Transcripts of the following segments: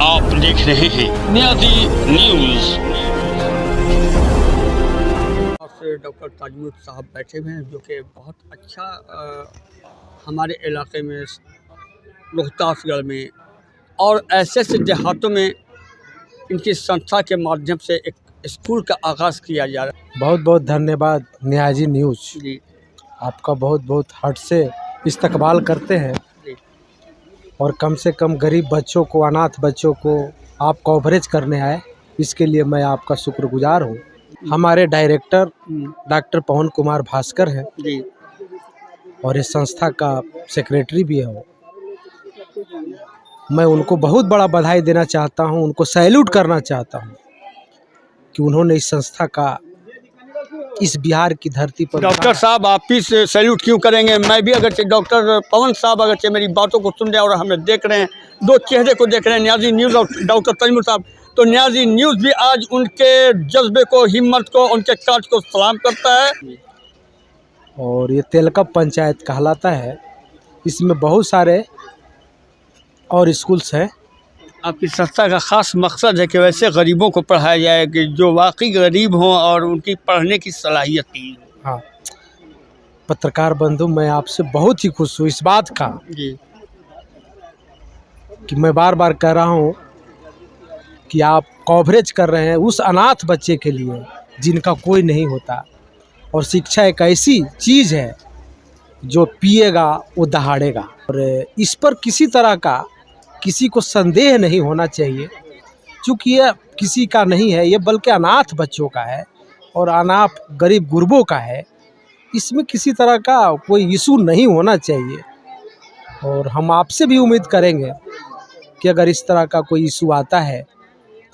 आप देख रहे हैं नियाज़ी न्यूज़। डॉक्टर ताजमुल साहब बैठे हुए हैं जो कि बहुत अच्छा हमारे इलाके में रोहतासगढ़ में और ऐसे देहातों में इनकी संस्था के माध्यम से एक स्कूल का आगाज़ किया जा रहा है। बहुत बहुत धन्यवाद नियाज़ी न्यूज़ जी आपका बहुत बहुत हार्ट से इस्तकबाल करते हैं जी और कम से कम गरीब बच्चों को, अनाथ बच्चों को आप कवरेज करने आए, इसके लिए मैं आपका शुक्रगुजार हूँ। हमारे डायरेक्टर डॉक्टर पवन कुमार भास्कर हैं जी और इस संस्था का सेक्रेटरी भी है वो। मैं उनको बहुत बड़ा बधाई देना चाहता हूँ, उनको सैल्यूट करना चाहता हूँ कि उन्होंने इस संस्था का इस बिहार की धरती पर। डॉक्टर साहब आप ही से सैल्यूट क्यों करेंगे, मैं भी अगर डॉक्टर पवन साहब अगर मेरी बातों को सुन रहे हैं और हमें देख रहे हैं, दो चेहरे को देख रहे हैं, नियाज़ी न्यूज़ और डॉक्टर ताजमुल साहब, तो नियाज़ी न्यूज़ भी आज उनके जज्बे को, हिम्मत को, उनके काज को सलाम करता है। और ये तेलकप पंचायत कहलाता है, इसमें बहुत सारे और स्कूल्स हैं। आपकी संस्था का ख़ास मकसद है कि वैसे गरीबों को पढ़ाया जाए कि जो वाकई गरीब हों और उनकी पढ़ने की सलाहियत नहीं हो। हाँ, पत्रकार बंधु, मैं आपसे बहुत ही खुश हूँ इस बात का जी कि मैं बार बार कह रहा हूँ कि आप कवरेज कर रहे हैं उस अनाथ बच्चे के लिए जिनका कोई नहीं होता। और शिक्षा एक ऐसी चीज़ है जो पिएगा वो दहाड़ेगा, और इस पर किसी तरह का किसी को संदेह नहीं होना चाहिए, क्योंकि यह किसी का नहीं है, ये बल्कि अनाथ बच्चों का है और अनाथ गरीब गुरबों का है। इसमें किसी तरह का कोई इशू नहीं होना चाहिए और हम आपसे भी उम्मीद करेंगे कि अगर इस तरह का कोई इशू आता है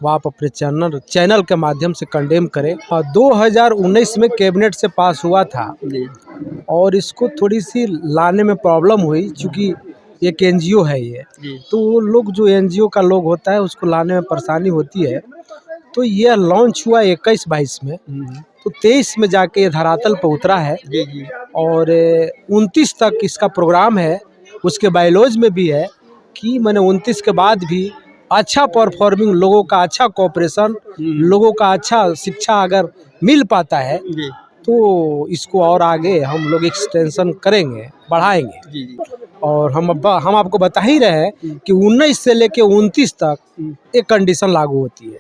तो आप अपने चैनल के माध्यम से कंडेम करें। 2019 में कैबिनेट से पास हुआ था और इसको थोड़ी सी लाने में प्रॉब्लम हुई, क्योंकि एक एनजीओ है ये, तो वो लोग जो एनजीओ का लोग होता है उसको लाने में परेशानी होती है। तो ये लॉन्च हुआ 21-22 में, तो 23 में जाके ये धरातल पर उतरा है और 29 तक इसका प्रोग्राम है। उसके बायोलॉज में भी है कि मैंने 29 के बाद भी अच्छा परफॉर्मिंग लोगों का, अच्छा कोऑपरेशन, लोगों का अच्छा शिक्षा अगर मिल पाता है तो इसको और आगे हम लोग एक्सटेंशन करेंगे, बढ़ाएंगे। और हम आपको बता ही रहे हैं कि 19 से लेके 29 तक एक कंडीशन लागू होती है,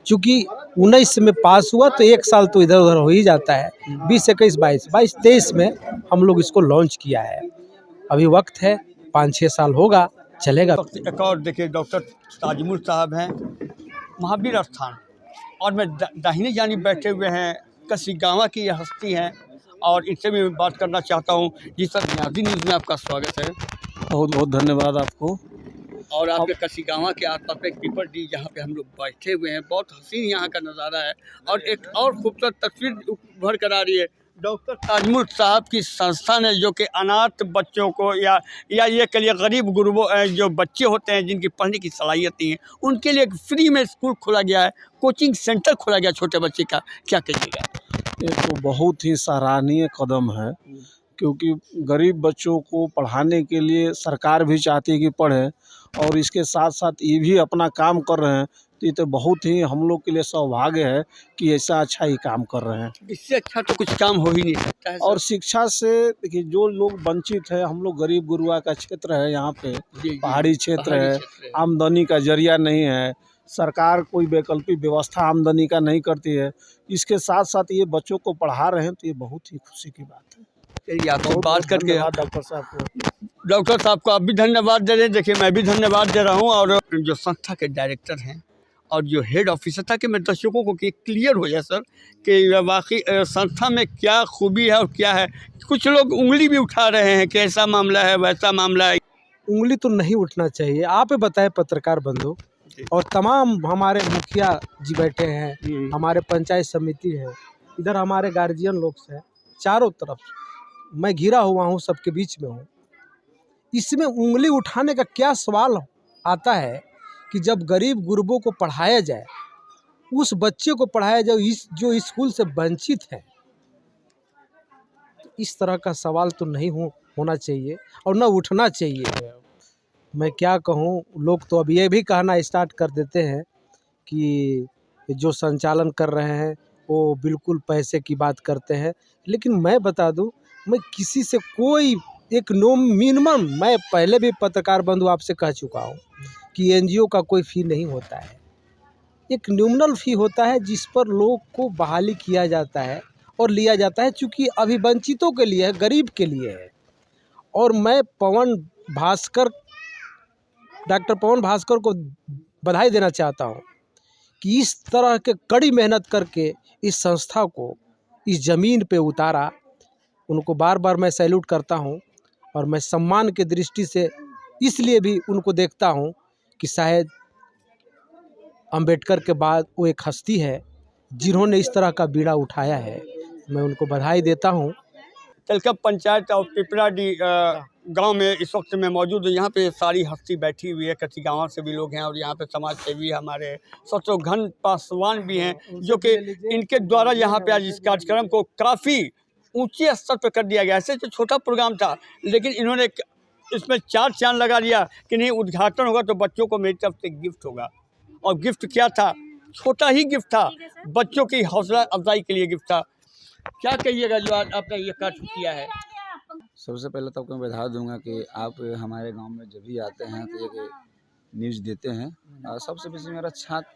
क्योंकि 19 में पास हुआ तो एक साल तो इधर उधर हो ही जाता है। 20, 21, 22, 23 में हम लोग इसको लॉन्च किया है। अभी वक्त है, 5-6 साल होगा, चलेगा। एक और देखिए, डॉक्टर ताजमुल साहब हैं महावीर स्थान, और मैं दाहिनी जानिब बैठे हुए हैं कसीगावा की ये हस्ती हैं और इनसे भी मैं बात करना चाहता हूँ। जी सर, नियाज़ी न्यूज़ में आपका स्वागत है। बहुत बहुत धन्यवाद आपको। और आपके कसीगावा के आसपास एक पीपल डी जहाँ पे हम लोग बैठे हुए हैं, बहुत हसीन यहाँ का नज़ारा है और एक और खूबसूरत तस्वीर उभर कर आ रही है। डॉक्टर ताजमुल साहब की संस्था ने जो कि अनाथ बच्चों को या ये के लिए गरीब गुरबों जो बच्चे होते हैं जिनकी पढ़ने की सलाहियत नहीं है, उनके लिए फ्री में स्कूल खोला गया है, कोचिंग सेंटर खोला गया छोटे बच्चे का, क्या कहिएगा? ये तो बहुत ही सराहनीय कदम है, क्योंकि गरीब बच्चों को पढ़ाने के लिए सरकार भी चाहती है कि पढ़ें, और इसके साथ साथ ये भी अपना काम कर रहे हैं। तो ये तो बहुत ही हम लोग के लिए सौभाग्य है कि ऐसा अच्छा ही काम कर रहे हैं। इससे अच्छा तो कुछ काम हो ही नहीं सकता है। और शिक्षा से देखिए, जो लोग वंचित है, हम लोग गरीब गुरुआ का क्षेत्र है, यहाँ पे पहाड़ी क्षेत्र है, आमदनी का जरिया नहीं है, सरकार कोई वैकल्पिक व्यवस्था आमदनी का नहीं करती है। इसके साथ साथ ये बच्चों को पढ़ा रहे हैं, तो ये बहुत ही खुशी की बात है। चलिए, आपसे बात करके डॉक्टर साहब को आप भी धन्यवाद दे रहे हैं। देखिए, मैं भी धन्यवाद दे रहा हूँ। और जो संस्था के डायरेक्टर हैं और जो हेड ऑफिसर था, कि मैं दर्शकों को कि क्लियर हो जाए सर कि वाकई संस्था में क्या खूबी है और क्या है। कुछ लोग उंगली भी उठा रहे हैं कि ऐसा मामला है, वैसा मामला है। उंगली तो नहीं उठना चाहिए। आप बताएं पत्रकार बंधु, और तमाम हमारे मुखिया जी बैठे हैं, हमारे पंचायत समिति है, इधर हमारे गार्जियन लोग हैं, चारों तरफ मैं घिरा हुआ हूँ, सबके बीच में हूँ। इसमें उंगली उठाने का क्या सवाल आता है कि जब गरीब गुरबों को पढ़ाया जाए, उस बच्चे को पढ़ाया जाए जो स्कूल से वंचित है, इस तरह का सवाल तो नहीं होना चाहिए और न उठना चाहिए। मैं क्या कहूँ, लोग तो अब ये भी कहना स्टार्ट कर देते हैं कि जो संचालन कर रहे हैं वो बिल्कुल पैसे की बात करते हैं। लेकिन मैं बता दूं, मैं किसी से कोई एक मिनिमम, मैं पहले भी पत्रकार बंधु आपसे कह चुका हूं कि एनजीओ का कोई फ़ी नहीं होता है। एक नॉमिनल फ़ी होता है जिस पर लोग को बहाली किया जाता है और लिया जाता है, चूँकि अभी वंचितों के लिए है, गरीब के लिए है। और मैं डॉक्टर पवन भास्कर को बधाई देना चाहता हूँ कि इस तरह के कड़ी मेहनत करके इस संस्था को इस ज़मीन पे उतारा। उनको बार बार मैं सैल्यूट करता हूँ और मैं सम्मान की दृष्टि से इसलिए भी उनको देखता हूँ कि शायद अंबेडकर के बाद वो एक हस्ती है जिन्होंने इस तरह का बीड़ा उठाया है। मैं उनको बधाई देता हूँ। तिलका पंचायत और पिपराडी गांव में इस वक्त मैं मौजूद हूँ। यहाँ पे सारी हस्ती बैठी हुई है, कच्ची गाँव से भी लोग हैं और यहाँ पे समाज सेवी हमारे शत्रुघ्न पासवान भी हैं, जो कि इनके द्वारा यहाँ पे आज इस कार्यक्रम को काफ़ी ऊंचे स्तर पर कर दिया गया। ऐसे तो छोटा प्रोग्राम था, लेकिन इन्होंने इसमें 4 चांद लगा दिया कि नहीं, उद्घाटन होगा तो बच्चों को मेरी तरफ से गिफ्ट होगा। और गिफ्ट क्या था? छोटा ही गिफ्ट था, बच्चों की हौसला अफजाई के लिए गिफ्ट था। क्या कहिएगा जो आज आपने ये कार्य किया है? सबसे पहले तो आपको बता दूंगा कि आप हमारे गांव में जब भी आते हैं तो एक न्यूज़ देते हैं, और सबसे बेसी मेरा छात्र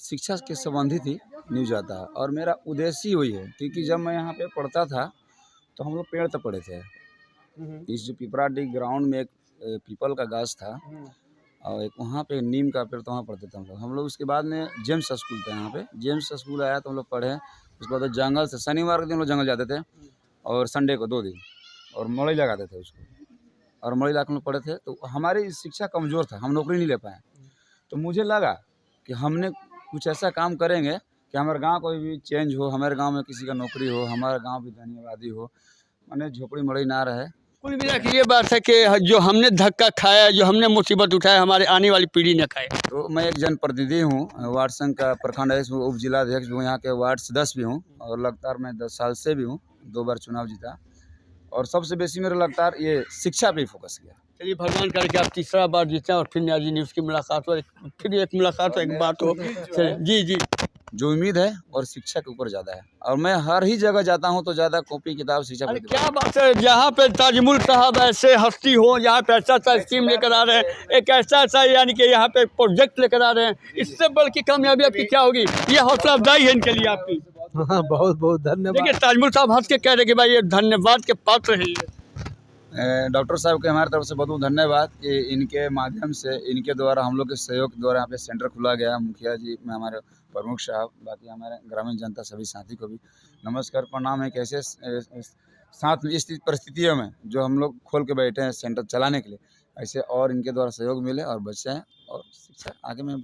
शिक्षा के संबंधित ही न्यूज़ आता है। और मेरा उद्देश्य ही वही है, क्योंकि जब मैं यहाँ पे पढ़ता था तो हम लोग पेड़ तक पढ़े थे। इस जो पिपराडी ग्राउंड में एक पीपल का गाछ था और एक वहाँ पे नीम का पेड़, तो वहाँ पढ़ते थे हम लोग। उसके बाद में जेम्स स्कूल था, यहाँ पे जेम्स स्कूल आया तो हम लोग पढ़े। उसके बाद जंगल से शनिवार के दिन हम लोग जंगल जाते थे और संडे को 2 दिन, और मड़ई लगाते थे उसको, और मड़ई लगा के हम लोग पढ़े थे। तो हमारी शिक्षा कमज़ोर था, हम नौकरी नहीं ले पाए। तो मुझे लगा कि हमने कुछ ऐसा काम करेंगे कि हमारे गांव कोई भी चेंज हो, हमारे गांव में किसी का नौकरी हो, हमारा गांव भी धन्यवादी हो, माने झोपड़ी मड़ई ना रहे। कुल मिला के ये बात है कि जो हमने धक्का खाया, जो हमने मुसीबत उठाया, हमारे आने वाली पीढ़ी न खाए। तो मैं एक जनप्रतिनिधि हूँ, वार्ड संघ का प्रखंड अध्यक्ष, उप जिलाध्यक्ष भी हूँ, यहाँ के वार्ड सदस्य भी हूँ, और लगातार मैं 10 साल से भी हूँ, 2 बार चुनाव जीता। और सबसे बेसी मेरा लगातार ये शिक्षा पे फोकस किया। चलिए, भगवान करके आप तीसरा बार जीतें और फिर न्याजी न्यूज़ की मुलाकात हो, फिर एक मुलाकात हो, एक बात हो। जी जी, जो उम्मीद है और शिक्षा के ऊपर ज़्यादा है, और मैं हर ही जगह जाता हूँ तो ज़्यादा कॉपी किताब शिक्षा अरे पे। क्या बात है, जहाँ पे ताजमुल साहब ऐसे हस्ती हो, यहाँ पे ऐसा स्कीम लेकर आ रहे हैं, एक ऐसा यानी कि यहाँ पे प्रोजेक्ट लेकर आ रहे हैं, इससे बढ़ की कामयाबी आपकी क्या होगी? ये हौसला अफजाई है इनके लिए आपकी। हाँ, बहुत बहुत धन्यवाद। देखिए, ताजमुल साहब हंस के कह रहे कि भाई ये धन्यवाद के पात्र है। डॉक्टर साहब के हमारी तरफ से बहुत बहुत धन्यवाद कि इनके माध्यम से, इनके द्वारा, हम लोग के सहयोग के द्वारा यहाँ पे सेंटर खुला गया। मुखिया जी में हमारे प्रमुख साहब, बाकी हमारे ग्रामीण जनता, सभी साथी को भी नमस्कार प्रणाम है। कैसे साथ में इस परिस्थितियों में जो हम लोग खोल के बैठे हैं सेंटर चलाने के लिए, ऐसे और इनके द्वारा सहयोग मिले और बच्चे हैं और शिक्षा आगे में